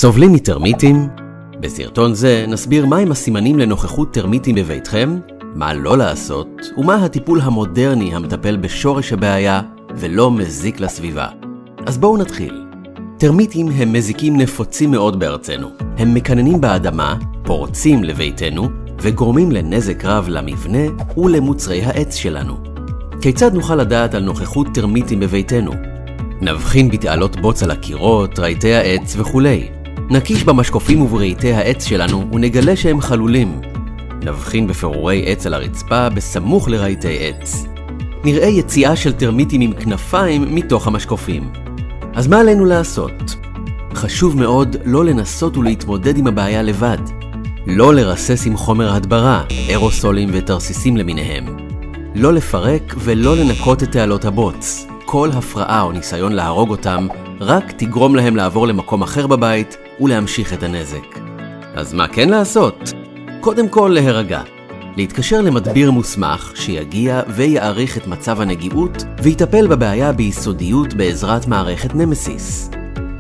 סובלים מטרמיטים? בסרטון זה נסביר מהם הסימנים לנוכחות טרמיטים בביתכם, מה לא לעשות, ומה הטיפול המודרני המטפל בשורש הבעיה ולא מזיק לסביבה. אז בואו נתחיל. טרמיטים הם מזיקים נפוצים מאוד בארצנו. הם מקננים באדמה, פורצים לביתנו, וגורמים לנזק רב למבנה ולמוצרי העץ שלנו. כיצד נוכל לדעת על נוכחות טרמיטים בביתנו? נבחין בתעלות בוץ על הקירות, רהיטי העץ וכו'. נקיש במשקופים וברהיטי העץ שלנו ונגלה שהם חלולים. נבחין בפירורי עץ על הרצפה בסמוך לרהיטי עץ. נראה יציאה של טרמיטים עם כנפיים מתוך המשקופים. אז מה עלינו לעשות? חשוב מאוד לא לנסות ולהתמודד עם הבעיה לבד. לא לרסס עם חומר הדברה, אירוסולים ותרסיסים למיניהם. לא לפרק ולא לנקות את תעלות הבוץ. כל הפרעה או ניסיון להרוג אותם רק תגרום להם לעבור למקום אחר בבית ולהמשיך את הנזק. אז מה כן לעשות? קודם כל להירגע. להתקשר למדביר מוסמך שיגיע ויעריך את מצב הנגיעות ויטפל בבעיה ביסודיות בעזרת מערכת נמסיס.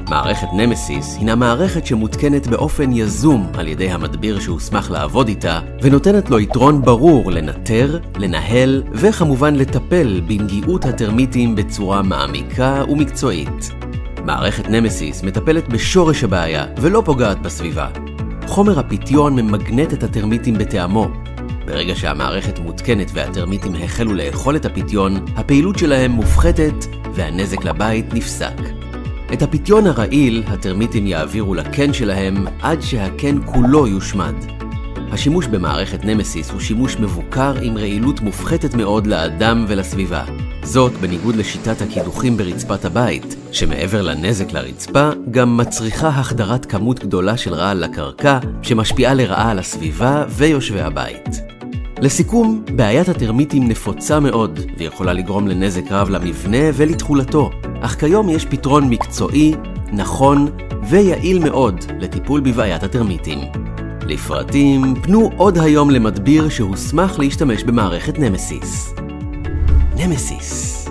מערכת נמסיס הינה מערכת שמותקנת באופן יזום על ידי המדביר שהוסמך לעבוד איתה ונותנת לו יתרון ברור לנטר, לנהל וכמובן לטפל בנגיעות הטרמיטים בצורה מעמיקה ומקצועית. מערכת נמסיס מטפלת בשורש הבעיה ולא פוגעת בסביבה. חומר הפיתיון ממגנט את הטרמיטים בטעמו. ברגע שהמערכת מותקנת והטרמיטים החלו לאכול את הפיתיון, הפעילות שלהם מופחתת והנזק לבית נפסק. את הפיתיון הרעיל הטרמיטים יעבירו לקן שלהם עד שהקן כולו יושמד. השימוש במערכת נמסיס הוא שימוש מבוקר עם רעילות מופחתת מאוד לאדם ולסביבה. זאת בניגוד לשיטת הקידוחים ברצפת הבית, שמעבר לנזק לרצפה גם מצריכה החדרת כמות גדולה של רעל לקרקע שמשפיעה לרעה על הסביבה ויושבי הבית. לסיכום, בעיית הטרמיטים נפוצה מאוד ויכולה לגרום לנזק רב למבנה ולתכולתו, אך כיום יש פתרון מקצועי, נכון ויעיל מאוד לטיפול בבעיית הטרמיטים. לפרטים, פנו עוד היום למדביר שהוסמך להשתמש במערכת נמסיס. נמסיס